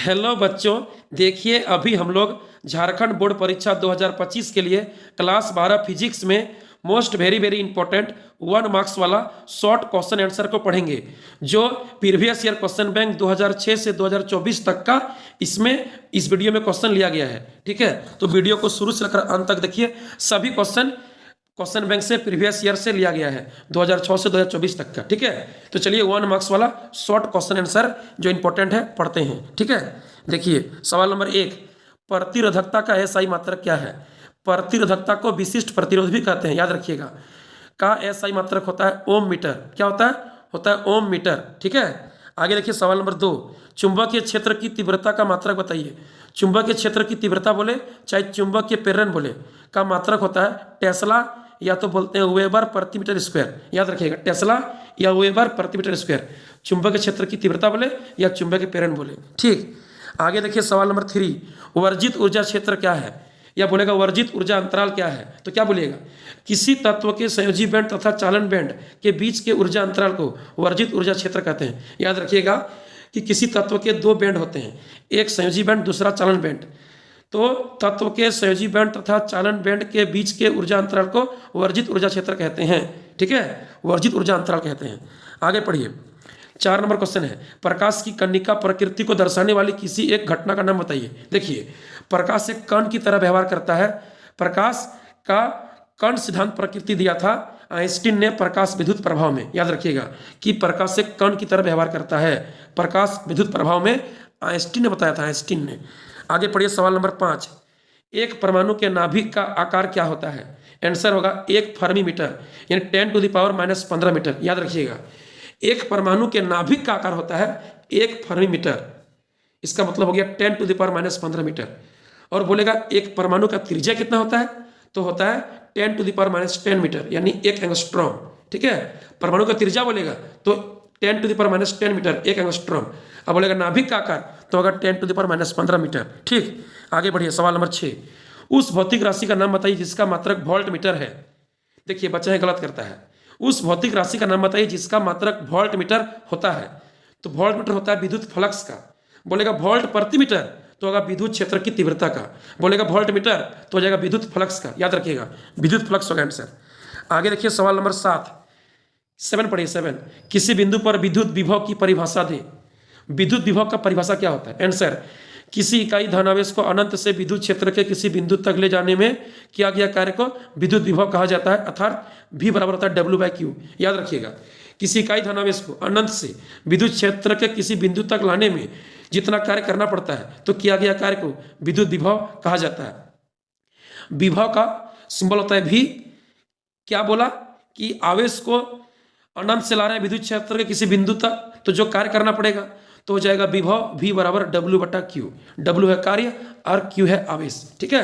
Hello बच्चों, देखिए अभी हम लोग झारखंड बोर्ड परीक्षा 2025 के लिए क्लास 12 फिजिक्स में most very very important 1 marks वाला शॉर्ट क्वेश्चन आंसर को पढ़ेंगे, जो प्रीवियस ईयर क्वेश्चन बैंक 2006 से 2024 तक का इसमें इस वीडियो में क्वेश्चन लिया गया है। ठीक है, तो वीडियो को शुरू से लेकर अंत तक देखिए। सभी क्वेश्चन बैंक से प्रीवियस ईयर से लिया गया है 2006 से 2024 तक का। ठीक है, तो चलिए 1 मार्क्स वाला शॉर्ट क्वेश्चन आंसर जो इंपॉर्टेंट है पढ़ते हैं। ठीक है, देखिए सवाल नंबर 1, प्रतिरोधकता का एसआई मात्रक क्या है? प्रतिरोधकता को विशिष्ट प्रतिरोध भी कहते हैं, याद रखिएगा। का एसआई मात्रक होता है ओम मीटर। क्या होता है ओम मीटर। ठीक है, आगे देखिए सवाल नंबर 2, चुंबकीय क्षेत्र की तीव्रता का मात्रक बताइए। चुंबकीय क्षेत्र की तीव्रता बोले चाहे चुंबकीय प्रेरण बोले का मात्रक होता है टेस्ला, या तो बोलते हैं वेबर प्रति मीटर स्क्वायर। याद रखिएगा, टेस्ला या वेबर प्रति मीटर स्क्वायर, चुंबकीय क्षेत्र की तीव्रता बोले या चुंबकीय प्रेरण बोले। ठीक, आगे देखिए सवाल नंबर 3, वर्जित ऊर्जा क्षेत्र क्या है? या बोलेगा वर्जित ऊर्जा अंतराल क्या है? तो क्या बोलिएगा, किसी तत्व के संयोजी बैंड तथा चालन बैंड के बीच के ऊर्जा अंतराल को वर्जित ऊर्जा क्षेत्र कहते हैं। याद रखिएगा कि किसी तत्व के दो बैंड होते हैं, एक संयोजी बैंड दूसरा चालन बैंड, तो तत्व के संयोजी बैंड तथा चालन बैंड के बीच के ऊर्जा अंतराल को वर्जित ऊर्जा क्षेत्र कहते हैं। ठीक है, वर्जित ऊर्जा अंतराल कहते हैं। आगे पढ़िए, 4 नंबर क्वेश्चन है, प्रकाश की कणिका प्रकृति को दर्शाने वाली किसी एक घटना का नाम बताइए। देखिए, प्रकाश एक कण की तरह व्यवहार करता है। प्रकाश का कण सिद्धांत प्रकृति दिया था आइंस्टीन ने प्रकाश विद्युत प्रभाव में। याद रखिएगा कि प्रकाश एक कण की तरह व्यवहार करता है, प्रकाश विद्युत प्रभाव में आइंस्टीन ने बताया था, आइंस्टीन ने। आगे पढ़िए सवाल नंबर 5, एक परमाणु के नाभिक का आकार क्या होता है? आंसर होगा 1 फर्मी मीटर, यानी 10⁻⁻15 मीटर। याद रखिएगा, एक परमाणु के नाभिक का आकार होता है 1 फर्मी मीटर, इसका मतलब हो गया 10⁻⁻15 मीटर। और बोलेगा एक परमाणु का त्रिज्या कितना होता है? तो होता है 10⁻10 मीटर, यानी 1 एंगस्ट्रॉम। ठीक है, परमाणु का त्रिज्या बोलेगा तो 10⁻10 मीटर, 1 एंगस्ट्रॉम। अब बोलेगा नाभिक का आकार तो होगा 10⁻15 मीटर। ठीक, आगे बढ़िए सवाल नंबर 6, उस भौतिक राशि का नाम बताइए जिसका मात्रक वोल्ट मीटर है। देखिए बच्चा गलत करता है, उस भौतिक राशि का नाम बताइए जिसका मात्रक वोल्ट मीटर होता है। तो वोल्ट मीटर होता है विद्युत फ्लक्स का। बोलेगा वोल्ट प्रति मीटर तो होगा विद्युत क्षेत्र की तीव्रता का। बोलेगा वोल्ट मीटर तो हो जाएगा विद्युत फ्लक्स का। याद रखिएगा, विद्युत फ्लक्स होगा आंसर। आगे देखिए सवाल नंबर 7 पढ़िए 7, किसी बिंदु पर विद्युत विभव की परिभाषा दें। विद्युत विभव का परिभाषा क्या होता है? आंसर, किसी इकाई धनावेश को अनंत से विद्युत क्षेत्र के किसी बिंदु तक ले जाने में किया गया कार्य को विद्युत विभव कहा जाता है, अर्थात V बराबर होता है W/Q। याद रखिएगा, किसी इकाई धनावेश को अनंत से विद्युत क्षेत्र के किसी बिंदु तक लाने में जितना कार्य करना पड़ता है तो किया गया कार्य को विद्युत विभव कहा जाता है। विभव का सिंबल होता है V। क्या बोला कि आवेश को अनंत से ला रहे हैं विद्युत क्षेत्र के किसी बिंदु तक, तो जो कार्य करना पड़ेगा तो हो जाएगा विभव V बराबर W/Q। W है कार्य और Q है आवेश। ठीक है,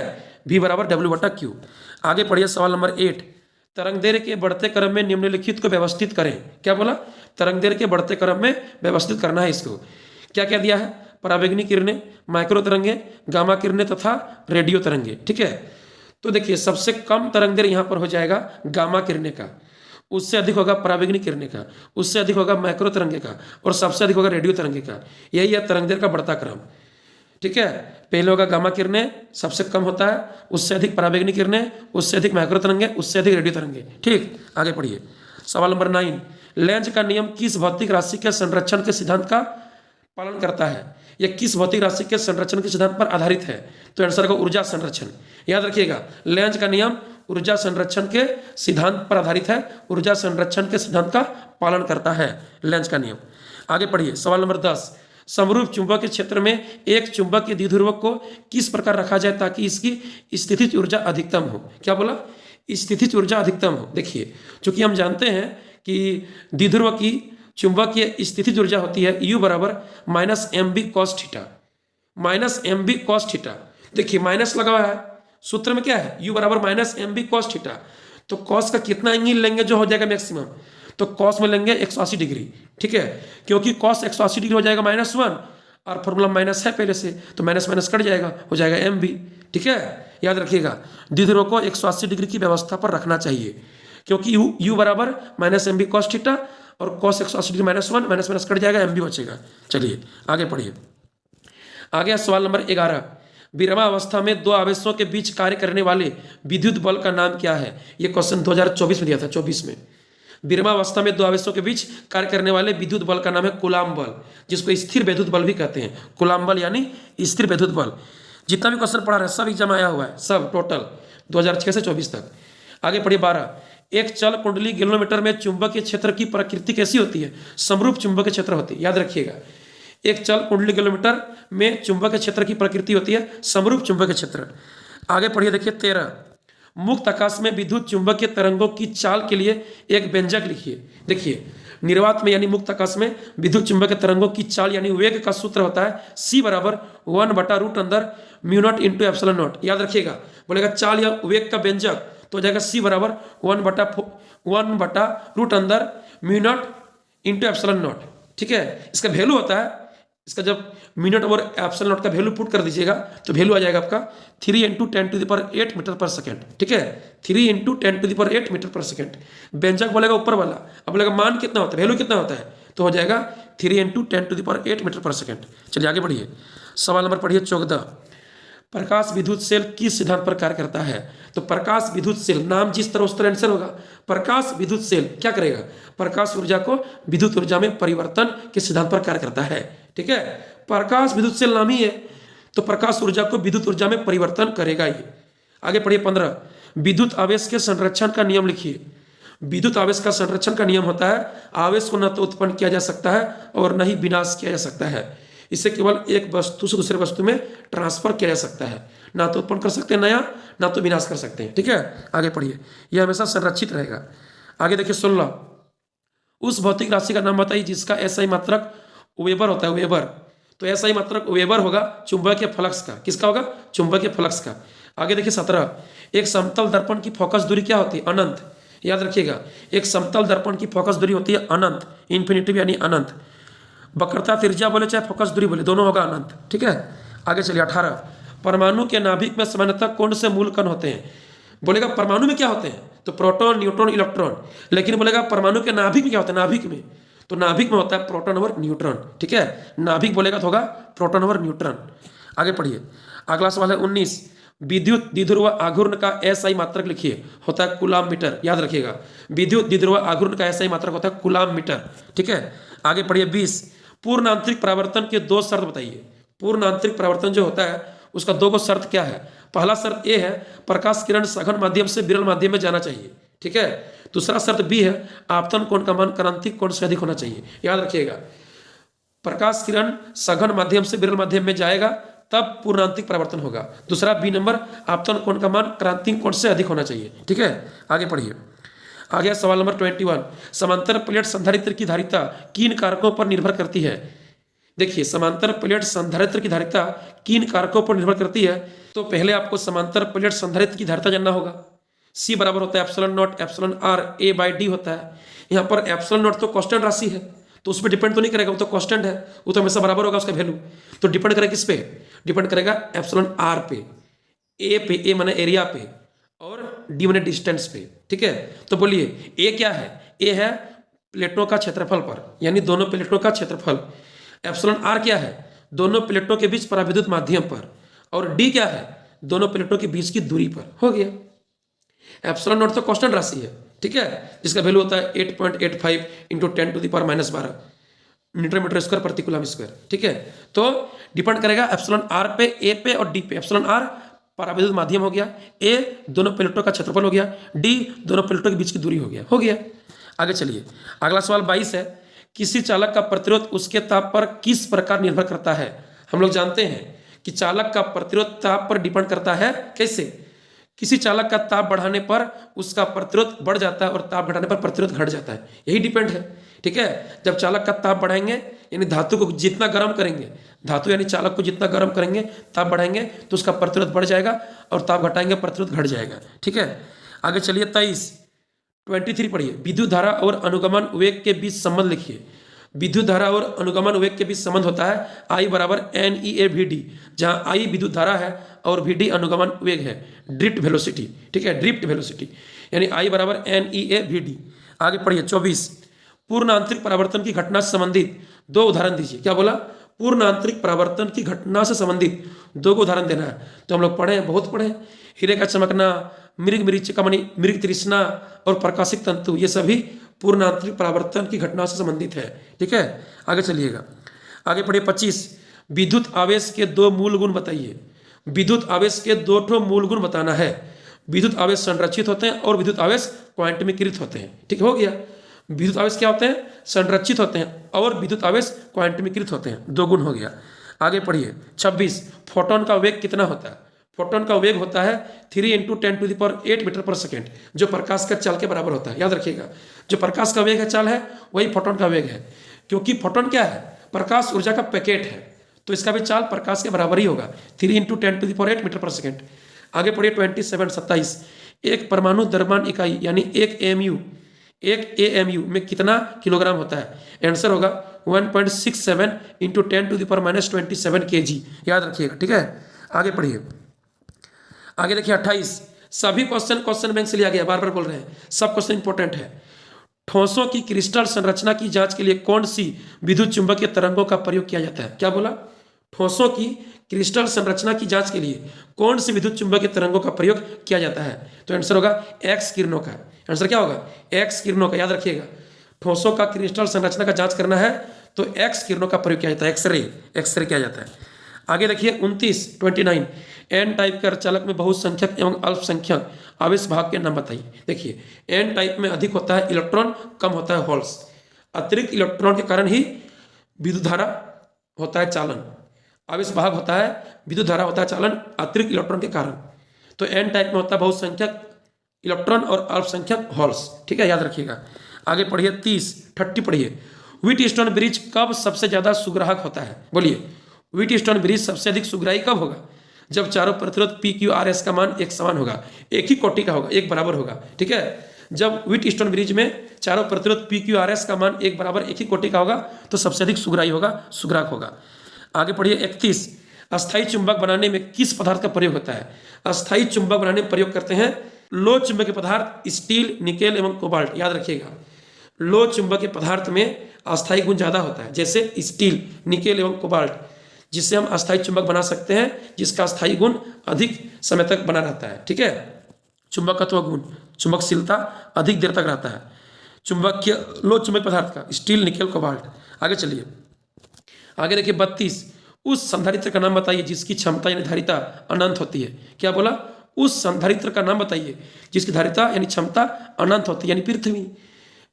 V बराबर W/Q। आगे पढ़िए सवाल नंबर 8, तरंगदैर्घ्य के बढ़ते क्रम में निम्नलिखित को व्यवस्थित करें। क्या बोला? तरंगदैर्घ्य के बढ़ते क्रम में व्यवस्थित करना है इसको। क्या क्या दिया है? पराबैंगनी किरणें, माइक्रो तरंगे, गामा किरणें तथा रेडियो तरंगे। ठीक है, तो देखिए सबसे कम तरंगदैर्घ्य यहाँ पर हो जाएगा गामा किरणें का, उससे अधिक होगा पराबैंगनी किरणें का, उससे अधिक होगा माइक्रो तरंगे का, और सबसे अधिक होगा रेडियो तरंगे का। यही है तरंगदैर्घ्य का बढ़ता क्रम। ठीक है, पहले होगा गामा किरणें, सबसे कम होता है, उससे अधिक पराबैंगनी किरणें, उससे अधिक माइक्रो तरंगे, उससे अधिक रेडियो तरंगे। ठीक, आगे पढ़िए सवाल नंबर 9, लेंज का नियम किस भौतिक राशि के संरक्षण के सिद्धांत का पालन करता है? यह किस भौतिक राशि के संरक्षण के सिद्धांत पर आधारित है? तो आंसर होगा ऊर्जा संरक्षण। याद रखिएगा, लेंज का नियम ऊर्जा संरक्षण के सिद्धांत पर आधारित है, ऊर्जा संरक्षण के सिद्धांत का पालन करता है लेंज का नियम। आगे पढ़िए सवाल नंबर 10, समरूप चुंबक के क्षेत्र में एक चुंबक के द्विध्रुवक को किस प्रकार रखा जाए ताकि इसकी स्थितिज ऊर्जा अधिकतम हो? क्या बोला? स्थितिज ऊर्जा अधिकतम हो। देखिए, चूंकि हम जानते हैं कि द्विध्रुव की चुंबकीय स्थितिज ऊर्जा होती है U बराबर -mb cos theta, -mb cos theta. देखिए माइनस लगा हुआ है, सूत्र में क्या है? U बराबर -mb cos थीटा। तो cos का कितना एंगल लेंगे जो हो जाएगा मैक्सिमम? तो cos में लेंगे 180 डिग्री। ठीक है, क्योंकि cos 180 डिग्री हो जाएगा -1, और फॉर्मूला माइनस है पहले से, तो माइनस माइनस कट जाएगा, हो जाएगा mb। ठीक है, याद रखिएगा द्विध्रुव को 180 डिग्री की व्यवस्था पर रखना चाहिए, क्योंकि U बराबर -mb cos थीटा और cos 180 degree -1, minus minus cut जाएगा, mb बचेगा। चलिए आगे पढ़िए। आगे सवाल नंबर 11, विरामावस्था में दो आवेशों के बीच कार्य करने वाले विद्युत बल का नाम क्या है? ये क्वेश्चन 2024 में दिया था, 24 में। विरामावस्था में दो आवेशों के बीच कार्य करने वाले विद्युत बल का नाम है कूलाम बल, जिसको स्थिर वैद्युत बल भी कहते हैं। कूलाम बल यानी स्थिर वैद्युत बल। जितना भी क्वेश्चन पढ़ा है सब एग्जाम आया हुआ है, सब टोटल 2006 से 24 तक। आगे पढ़िए 12, एक चल कुंडली गैल्वेनोमीटर में चुंबकीय क्षेत्र की प्रकृति कैसी होती है? समरूप चुंबकीय क्षेत्र होती है, याद रखिएगा। एक चल कुंडली गैल्वेनोमीटर में चुंबकीय क्षेत्र की प्रकृति होती है समरूप चुंबकीय क्षेत्र। आगे पढ़िए, देखिए 13, मुक्त आकाश में विद्युत चुंबकीय तरंगों की चाल के लिए एक व्यंजक लिखिए। देखिए निर्वात में यानी मुक्त आकाश में विद्युत चुंबकीय तरंगों की चाल यानी वेग का सूत्र होता है C बराबर 1/√μ0 इंटू एप्सिलॉन नॉट। याद रखिएगा, बोलेगा चाल या वेग का व्यंजक तो हो जाएगा C बराबर 1/√μ0 इंटू एप्सिलॉन नॉट। ठीक है, इसका वैल्यू होता है, इसका जब मिनट और एप्सिलॉन नॉट का वैल्यू पुट कर दीजिएगा तो वैल्यू आ जाएगा आपका 3 × 10⁸ मीटर पर सेकेंड। ठीक है, 3 × 10⁸ मीटर पर सेकेंड। व्यंजक बोलेगा ऊपर वाला, अब बोलेगा मान कितना होता है, वैल्यू कितना होता है, तो हो जाएगा 3 × 10⁸ मीटर पर सेकेंड। चलिए आगे बढ़िए, सवाल नंबर पढ़िए 14, प्रकाश विद्युत सेल किस सिद्धांत पर कार्य करता है? तो प्रकाश विद्युत सेल, नाम जिस तरह उस तरह आंसर होगा। प्रकाश विद्युत सेल क्या करेगा? प्रकाश ऊर्जा को विद्युत ऊर्जा में परिवर्तन के सिद्धांत पर कार्य करता है। ठीक है, प्रकाश विद्युत सेल नाम ही है, तो प्रकाश ऊर्जा को विद्युत ऊर्जा में परिवर्तन करेगा ये। आगे पढ़िए 15, विद्युत आवेश के संरक्षण का नियम लिखिए। विद्युत आवेश का संरक्षण का नियम होता है, आवेश को न तो उत्पन्न किया जा सकता है और न ही विनाश किया जा सकता है। इसे केवल एक वस्तु से दूसरे वस्तु में ट्रांसफर किया जा सकता है, ना तो उत्पन्न कर सकते हैं नया, ना तो विनाश कर सकते हैं। ठीक है, आगे पढ़िए, यह हमेशा संरक्षित रहेगा। आगे देखिए 16, उस भौतिक राशि का नाम बताइए जिसका एसआई मात्रक वेबर होता है, वेबर। तो एसआई मात्रक वेबर होगा चुंबकीय फ्लक्स का। किसका होगा? चुंबकीय फ्लक्स का। आगे देखिए 17, एक समतल दर्पण की फोकस दूरी क्या होती है? अनंत। याद रखिएगा, एक समतल दर्पण की फोकस दूरी होती है अनंत, इन्फिनिटी यानी अनंत। वक्रता त्रिज्या बोले चाहे फोकस दूरी बोले, दोनों होगा अनंत। ठीक है, आगे चलिए 18, परमाणु के नाभिक में सामान्यतः कौन से मूल कण होते हैं? बोलेगा परमाणु में क्या होते हैं? तो प्रोटॉन, न्यूट्रॉन, इलेक्ट्रॉन। लेकिन बोलेगा परमाणु के नाभिक में क्या होता है? नाभिक में, तो नाभिक में होता है प्रोटॉन और न्यूट्रॉन। ठीक है, नाभिक बोलेगा तो होगा प्रोटॉन और न्यूट्रॉन। आगे पढ़िए, अगला सवाल है 19, विद्युत द्विध्रुव आघूर्ण का एसआई मात्रक लिखिए। होता है कूलाम मीटर। याद रखिएगा, विद्युत द्विध्रुव आघूर्ण का एसआई मात्रक होता है कूलाम मीटर। ठीक है, आगे पढ़िए 20, पूर्ण आंतरिक परावर्तन के दो शर्त बताइए। पूर्ण आंतरिक परावर्तन जो होता है उसका दो को शर्त क्या है? पहला शर्त ए है, प्रकाश किरण सघन माध्यम से विरल माध्यम में जाना चाहिए। ठीक है, दूसरा शर्त बी है, आपतन कोण का मान क्रांतिक कोण से अधिक होना चाहिए। याद रखिएगा, प्रकाश किरण सघन माध्यम से विरल माध्यम में जाएगा तब पूर्ण आंतरिक परावर्तन होगा। दूसरा बी नंबर, आपतन कोण का मान क्रांतिक कोण से अधिक होना चाहिए। ठीक है, आगे पढ़िए, आ गया सवाल नंबर 21, समांतर प्लेट संधारित्र की धारिता किन कारकों पर निर्भर करती है? देखिए, समांतर प्लेट संधारित्र की धारिता किन कारकों पर निर्भर करती है? तो पहले आपको समांतर प्लेट संधारित्र की धारिता जानना होगा। C बराबर होता है epsilon not epsilon R A/D होता है। यहाँ पर एप्सिलॉन नॉट तो कांस्टेंट राशि है, तो उस पर डिपेंड तो नहीं करेगा, वो तो कांस्टेंट है, वो तो हमेशा बराबर होगा उसका वैल्यू। तो डिपेंड करेगा किस पे? डिपेंड करेगा एप्सिलॉन R पे, A पे, A माने एरिया पे, और D माने डिस्टेंस पे। ठीक है, तो बोलिए A क्या है? A है प्लेटों का क्षेत्रफल पर, यानी दोनों प्लेटों का क्षेत्रफल। एप्सिलॉन R क्या है? दोनों प्लेटों के बीच पराविद्युत माध्यम पर। और D क्या है? दोनों प्लेटों के बीच की दूरी पर। हो गया, एप्सिलॉन नॉट तो कांस्टेंट राशि है। ठीक है, जिसका वैल्यू होता है 8.85 × 10⁻⁻12 न्यूटन मीटर स्क्वायर प्रति कूलम स्क्वायर। ठीक है, तो डिपेंड करेगा एप्सिलॉन R पे, A पे और D पे। एप्सिलॉन R पराविद्युत माध्यम हो गया, A दोनों प्लेटों का क्षेत्रफल हो गया, D दोनों प्लेटों के बीच की दूरी हो गया। हो गया, आगे चलिए, अगला सवाल 22 है, किसी चालक का प्रतिरोध उसके ताप पर किस प्रकार निर्भर करता है? हम लोग जानते हैं कि चालक का प्रतिरोध ताप पर डिपेंड करता है। कैसे? किसी चालक का ताप बढ़ाने पर उसका प्रतिरोध बढ़ जाता है और ताप घटाने पर प्रतिरोध घट जाता है, यही डिपेंड है। ठीक है, जब चालक का ताप बढ़ाएंगे यानी धातु को जितना गर्म करेंगे, धातु यानी चालक को जितना गर्म करेंगे, ताप बढ़ाएंगे तो उसका प्रतिरोध बढ़ जाएगा, और ताप घटाएंगे प्रतिरोध घट जाएगा। ठीक है, आगे चलिए 23 पढ़िए, विद्युत धारा और अनुगमन वेग के बीच संबंध लिखिए। विद्युत धारा और अनुगमन वेग के बीच संबंध होता है I बराबर NEA/VD, जहां I विद्युत धारा है और VD अनुगमन वेग है, ड्रिफ्ट वेलोसिटी। ठीक है, ड्रिफ्ट वेलोसिटी यानी I बराबर NEA/VD। आगे पढ़िए 24, पूर्ण आंतरिक परावर्तन की घटना से संबंधित दो उदाहरण दीजिए। क्या बोला? पूर्ण आंतरिक परावर्तन की घटना से संबंधित दो को उदाहरण देना है। तो हम लोग पढ़े हैं, बहुत पढ़े हैं। हीरे का चमकना, मृग मरीचिकामणि, मृग तृष्णा और प्रकाशिक तंतु, ये सभी पूर्ण आंतरिक परावर्तन की घटना से संबंधित है। ठीक है, आगे चलिएगा। आगे पढ़िए 25, विद्युत आवेश के दो मूल गुण बताइए। विद्युत आवेश के दो ठो मूल गुण बताना है। विद्युत आवेश संरक्षित होते हैं और विद्युत आवेश क्वांटमीकृत होते हैं। ठीक हो गया। विद्युत आवेश क्या होते हैं? संरक्षित होते हैं और विद्युत आवेश क्वांटमीकृत होते हैं। दो गुण हो गया। आगे पढ़िए 26, फोटोन का वेग कितना होता है? फोटोन का वेग होता है 3 × 10⁸ मीटर पर सेकेंड, जो प्रकाश का चाल के बराबर होता है। याद रखिएगा, जो प्रकाश का वेग है, चाल है, वही फोटोन का वेग है। क्योंकि फोटोन क्या है? प्रकाश ऊर्जा का पैकेट है, तो इसका भी चाल प्रकाश के बराबर ही होगा, 3 × 10⁸ मीटर पर सेकेंड। आगे पढ़िए 27, एक परमाणु द्रव्यमान इकाई यानी एक AMU में कितना किलोग्राम होता है? आंसर होगा 1.67 × 10⁻27 kg। याद रखिएगा। ठीक है, आगे पढ़िए। आगे देखिए 28, सभी क्वेश्चन बैंक से लिया गया, बार बार बोल रहे हैं, सब क्वेश्चन इंपॉर्टेंट है। ठोसों की क्रिस्टल संरचना की जांच के लिए कौन सी विद्युत चुंबकीय तरंगों का प्रयोग किया जाता है? क्या बोला? ठोसों की क्रिस्टल संरचना की जांच के लिए कौन सी विद्युत चुंबकीय तरंगों का प्रयोग किया जाता है? तो आंसर होगा एक्स किरणों का। आंसर क्या होगा? एक्स किरणों का। याद रखिएगा, ठोसों का क्रिस्टल संरचना का जांच करना है तो एक्स किरणों का प्रयोग किया जाता है, एक्सरे किया जाता है। आगे देखिए 29, एन टाइप के अर्धचालक में बहुसंख्यक एवं अल्पसंख्यक आवेश भाग के नाम बताइए। देखिए, एन टाइप में अधिक होता है इलेक्ट्रॉन, कम होता है होल्स। अतिरिक्त इलेक्ट्रॉन के कारण ही विद्युत धारा होता है चालन। आवेश भाग होता है, विद्युत धारा होता है चालन अतिरिक्त इलेक्ट्रॉन के कारण। तो एन टाइप में होता है बहुसंख्यक इलेक्ट्रॉन और अल्पसंख्यक होल्स। ठीक है, याद रखिएगा। आगे पढ़िए 30 पढ़िए। व्हीटस्टोन ब्रिज कब सबसे ज्यादा सुग्राहक होता है? बोलिए, व्हीटस्टोन ब्रिज सबसे अधिक सुग्राही कब होगा? जब चारों प्रतिरोध PQRS का मान एक समान होगा, एक ही कोटि का होगा, एक बराबर होगा। ठीक है, जब व्हीटस्टोन ब्रिज में चारों प्रतिरोध PQRS का मान एक बराबर, एक ही कोटि का होगा, तो सबसे अधिक सुग्राही होगा, सुग्राहक होगा। आगे पढ़िए 31, अस्थायी चुंबक बनाने में किस पदार्थ का प्रयोग होता है? अस्थायी चुंबक बनाने में प्रयोग करते हैं लो चुंबकीय पदार्थ स्टील, निकेल एवं कोबाल्ट। याद रखिएगा, लो चुंबकीय पदार्थ में अस्थायी गुण ज्यादा होता है, जैसे स्टील, निकेल एवं कोबाल्ट, जिससे हम अस्थायी चुंबक बना सकते हैं, जिसका अस्थायी गुण अधिक समय तक बना रहता है। ठीक है, चुंबकत्व गुण, चुंबकशीलता अधिक देर तक रहता है चुंबकीय लो चुंबकीय पदार्थ का, स्टील, निकेल, कोबाल्ट। आगे चलिए, आगे देखिए 32, उस संधारित्र का नाम बताइए जिसकी क्षमता यानी धारिता अनंत होती है। क्या बोला? उस संधारित्र का नाम बताइए जिसकी धारिता यानी क्षमता अनंत होती है, यानी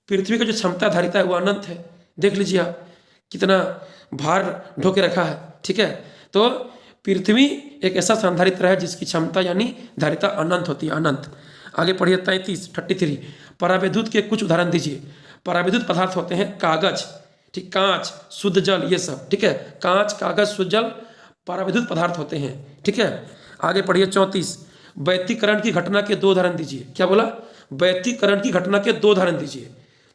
पृथ्वी का जो क्षमता धारिता है वो अनंत है। देख लीजिए आप, कितना भार ढोके रखा है। ठीक है, तो पृथ्वी एक ऐसा संधारित्र है जिसकी क्षमता यानी धारिता अनंत होती है, अनंत। आगे पढ़िए 33, परावैद्युत के कुछ उदाहरण दीजिए। परावैद्युत पदार्थ होते हैं कागज, ठीक, कांच, शुद्ध जल, ये सब। ठीक है, कांच, कागज, शुद्ध जल परावैद्युत पदार्थ होते हैं। ठीक है, आगे पढ़िए 34, व्यतिकरण की घटना के दो उदाहरण दीजिए। क्या बोला? व्यतिकरण की घटना के दो उदाहरण दीजिए।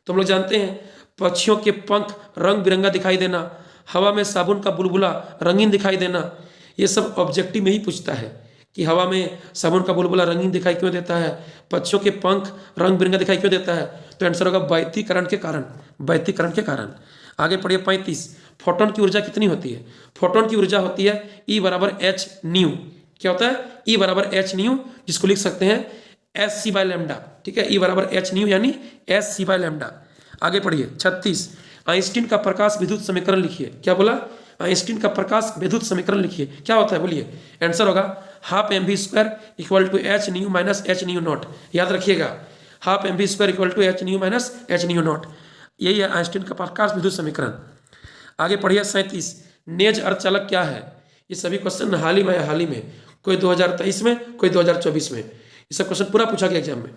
तो हम लोग जानते हैं पक्षियों के पंख रंग बिरंगा दिखाई देना, हवा में साबुन का बुलबुला रंगीन दिखाई देना, ये सब ऑब्जेक्टिव में ही पूछता है कि हवा में साबुन का बुलबुला रंगीन दिखाई क्यों देता है, पक्षियों के पंख रंग बिरंगा दिखाई क्यों देता है? तो आंसर होगा व्यतिकरण के कारण, व्यतिकरण के कारण। आगे पढ़िए 35, फोटोन की ऊर्जा कितनी होती है? फोटोन की ऊर्जा होती है E = h²। क्या होता है? E = h², जिसको लिख सकते हैं Sc/λ। ठीक है, E = h² यानी Sc/λ। आगे पढ़िए 36, आइंस्टीन का प्रकाश विद्युत समीकरण लिखिए। क्या बोला? आइंस्टीन का प्रकाश विद्युत समीकरण लिखिए। क्या होता है? बोलिए। आंसर होगा 12mv² = h - h0। याद रखिएगा, 12mv² = h - h0। यही है आइंस्टीन का प्रकाश विद्युत समीकरण। आगे पढ़िए 37, नेज अर्धचालक क्या है? ये सभी क्वेश्चन हाल ही में, कोई 2023 में, कोई 2024 में, ये सब क्वेश्चन पूरा पूछा गया एग्जाम में।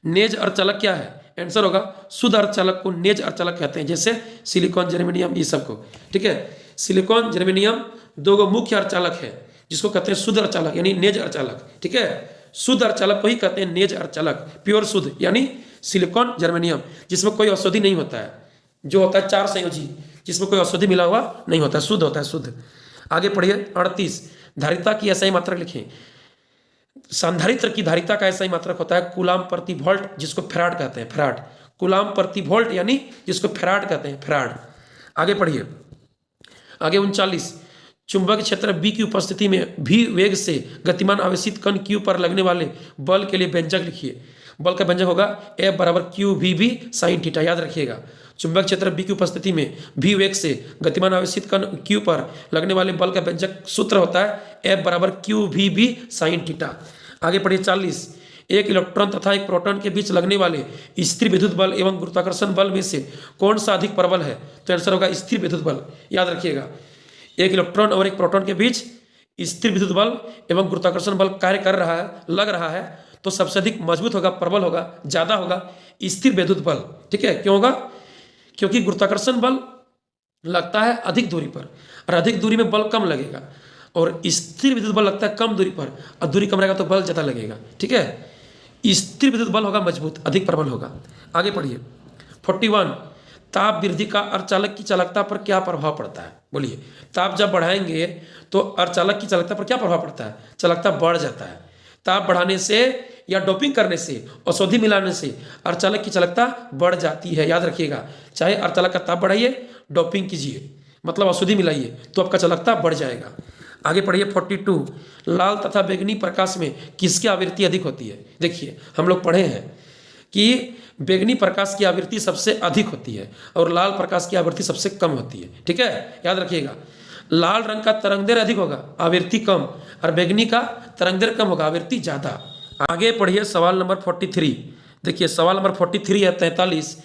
नेज अर्धचालक क्या है? आंसर होगा शुद्ध अर्धचालक को नेज अर्धचालक कहते हैं, जैसे सिलिकॉन, जर्मेनियम, ये सब को। ठीक है, सिलिकॉन, जर्मेनियम दो गो मुख्य अर्धचालक है जिसको कहते हैं शुद्ध अर्धचालक यानी नेज अर्धचालक। ठीक है, शुद्ध अर्धचालक को ही कहते हैं नेज अर्धचालक, प्योर शुद्ध, यानी सिलिकॉन, जर्मेनियम, जिसमें कोई औषधि नहीं होता है, जो होता है 4 संयोजी, जिसमें कोई औषधि मिला हुआ नहीं होता है, शुद्ध होता है, शुद्ध। आगे पढ़िए 38, धारिता की एसआई मात्रक लिखें। संधारित्र की धारिता का एसआई मात्रक होता है कूलाम प्रति वोल्ट, जिसको फैराड कहते हैं, फैराड। कूलाम प्रति वोल्ट यानी जिसको फैराड कहते हैं, फैराड। आगे पढ़िए आगे 39, चुंबक क्षेत्र बी की उपस्थिति में भी वेग से गतिमान आवेशित कण क्यू पर लगने वाले बल के लिए व्यंजक लिखिए। बल का व्यंजक होगा F बराबर Q V B sine theta. याद रखिएगा, चुंबक क्षेत्र बी की उपस्थिति में भी वेग से गतिमान आवेशित कण क्यू पर लगने वाले बल का व्यंजक सूत्र होता है F बराबर Q V B sine theta. आगे पढ़िए 40, एक इलेक्ट्रॉन तथा एक प्रोटॉन के बीच लगने वाले स्थिर विद्युत बल एवं गुरुत्वाकर्षण बल में से कौन सा अधिक प्रबल है? तो आंसर होगा स्थिर विद्युत बल। याद रखिएगा, एक इलेक्ट्रॉन और एक प्रोटॉन के बीच स्थिर विद्युत बल एवं गुरुत्वाकर्षण बल कार्य कर रहा है, लग रहा है, तो सबसे अधिक मजबूत होगा, प्रबल होगा, ज्यादा होगा स्थिर विद्युत बल। ठीक है, क्यों होगा? क्योंकि गुरुत्वाकर्षण बल लगता है अधिक दूरी पर और अधिक दूरी में बल कम लगेगा, और स्थिर विद्युत बल लगता है कम दूरी पर और दूरी कम रहेगा तो बल ज्यादा लगेगा। ठीक है, स्थिर विद्युत बल होगा मजबूत, अधिक प्रबल होगा। आगे पढ़िए 41, ताप वृद्धि का अर्धचालक की चालकता पर क्या प्रभाव पड़ता है? बोलिए, ताप जब बढ़ाएंगे तो अर्धचालक की चालकता पर क्या प्रभाव पड़ता है? चालकता बढ़ जाता है। ताप बढ़ाने से या डोपिंग करने से, औषधि मिलाने से अर्धचालक की चालकता बढ़ जाती है। याद रखिएगा, चाहे अर्धचालक का ताप बढ़ाइए, डोपिंग कीजिए, मतलब औषधि मिलाइए, तो आपका चालकता बढ़ जाएगा। आगे पढ़िए 42, लाल तथा बैंगनी प्रकाश में किसकी आवृत्ति अधिक होती है? देखिए, हम लोग पढ़े हैं कि बैंगनी प्रकाश की आवृत्ति सबसे अधिक होती है और लाल प्रकाश की आवृत्ति सबसे कम होती है। ठीक है, याद रखिएगा, लाल रंग का तरंगदैर्घ्य अधिक होगा, आवृत्ति कम, और बैंगनी का तरंगदैर्घ्य कम होगा, आवृत्ति ज्यादा। आगे पढ़िए सवाल नंबर 43। देखिए सवाल नंबर 43 है 43,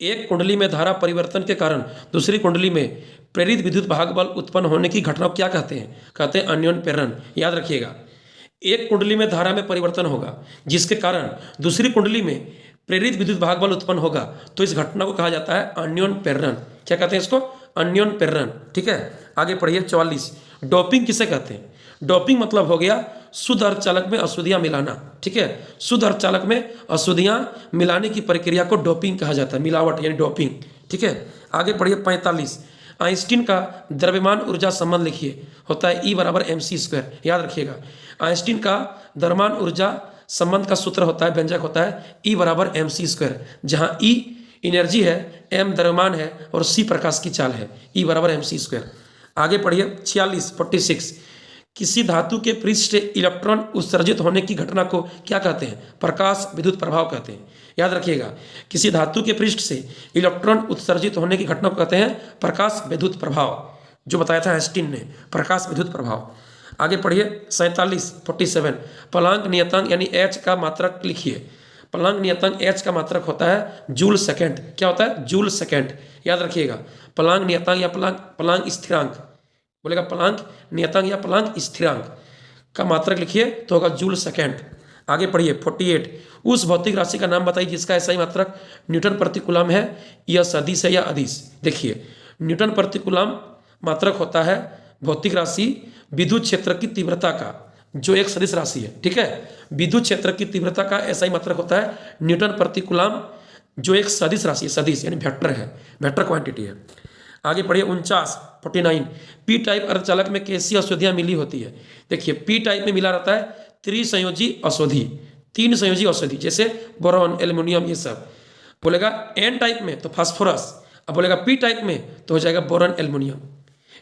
एक कुंडली में धारा परिवर्तन के कारण दूसरी कुंडली में प्रेरित विद्युत भाग बल उत्पन्न होने की घटना को क्या कहते हैं? कहते हैं अन्योन्य प्रेरण। याद रखिएगा, एक कुंडली में धारा में परिवर्तन होगा जिसके कारण दूसरी कुंडली में प्रेरित विद्युत भाग बल उत्पन्न होगा, तो इस घटना को कहा जाता है अन्योन्य प्रेरण। क्या कहते हैं इसको? अन्योन्य प्रेरण। ठीक है, आगे पढ़िए 44, डोपिंग किसे कहते हैं? डोपिंग मतलब हो गया शुद्ध अर्धचालक में अशुद्धियां मिलाना। ठीक है, शुद्ध अर्धचालक में अशुद्धियां मिलाने की प्रक्रिया को डोपिंग कहा जाता है, मिलावट यानी डोपिंग। ठीक है, आगे पढ़िए 45, आइंस्टीन का द्रव्यमान ऊर्जा संबंध लिखिए, होता है E बराबर mc²। याद रखिएगा, आइंस्टीन का द्रव्यमान ऊर्जा संबंध का सूत्र होता है, व्यंजक होता है E बराबर mc², जहां E एनर्जी है, m द्रव्यमान है और c प्रकाश की चाल है। E बराबर mc²। आगे पढ़िए 46, किसी धातु के पृष्ठ से इलेक्ट्रॉन उत्सर्जित होने की घटना को क्या कहते हैं? प्रकाश विद्युत प्रभाव कहते हैं। याद रखिएगा, किसी धातु के पृष्ठ से इलेक्ट्रॉन उत्सर्जित होने की घटना को कहते हैं प्रकाश विद्युत प्रभाव, जो बताया था आइंस्टीन ने, प्रकाश विद्युत प्रभाव। आगे पढ़िए 47, प्लांक नियतांक यानी H का मात्रक लिखिए। प्लांक नियतांक H का मात्रक होता है जूल सेकेंड। क्या होता है? Joule second. याद रखिएगा, प्लांक नियतांक या प्लांक स्थिरांक, बोलेगा प्लांक नियतांक या प्लांक स्थिरांक का मात्रक लिखिए तो होगा जूल सेकेंड। आगे पढ़िए 48, उस भौतिक राशि का नाम बताइए जिसका ऐसा ही मात्रक न्यूटन प्रति कूलम है, यह सदिश है या अदिश। देखिए, न्यूटन प्रति कूलम मात्रक होता है भौतिक राशि विद्युत क्षेत्र की तीव्रता का, जो एक सदिश राशि है। ठीक है, विद्युत क्षेत्र की तीव्रता का ऐसा ही मात्रक होता है न्यूटन प्रति कूलम, जो एक सदिश राशि है, सदिश यानी वेक्टर है, वेक्टर क्वांटिटी है। आगे पढ़िए 49, पी टाइप अर्धचालक में कैसी अशुद्धियां मिली होती है? देखिए, पी टाइप में मिला रहता है त्रिसंयोजी अशुद्धि, 3 संयोजी अशुद्धि, जैसे बोरॉन, एल्युमिनियम, ये सब। बोलेगा एन टाइप में तो फास्फोरस, अब बोलेगा पी टाइप में तो हो जाएगा बोरॉन, एल्युमिनियम।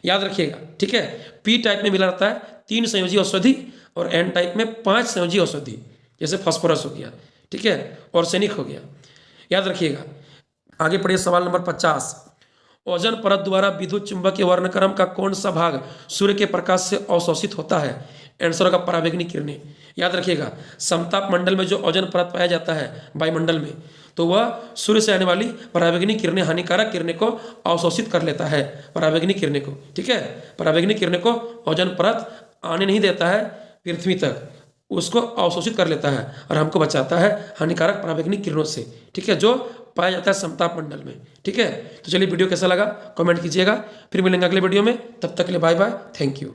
याद रखिएगा, ठीक है, पी टाइप में मिला रहता है 3 संयोजी औषधि और एन टाइप में 5 संयोजी औषधि, जैसे फास्फोरस हो गया, ठीक है, और आर्सेनिक हो गया। याद रखिएगा। आगे पढ़िए सवाल नंबर 50, ओजोन परत द्वारा विद्युत चुंबकीय वर्णक्रम का कौन सा भाग सूर्य के प्रकाश से अवशोषित होता है? आंसर होगा पराबैंगनी किरणें। याद रखिएगा, समताप मंडल में जो ओजोन परत पाया जाता है वायुमंडल में, तो वह सूर्य से आने वाली पराबैंगनी किरणें, हानिकारक किरणें को अवशोषित कर लेता है, पराबैंगनी किरणें को। ठीक है, पराबैंगनी किरणें को ओजोन परत आने नहीं देता है पृथ्वी तक, उसको अवशोषित कर लेता है और हमको बचाता है हानिकारक पराबैंगनी किरणों से। ठीक है, जो पाया जाता है समताप मंडल में। ठीक है, तो चलिए वीडियो कैसा लगा कमेंट कीजिएगा, फिर मिलेंगे अगले वीडियो में, तब तक के लिए बाय बाय, थैंक यू।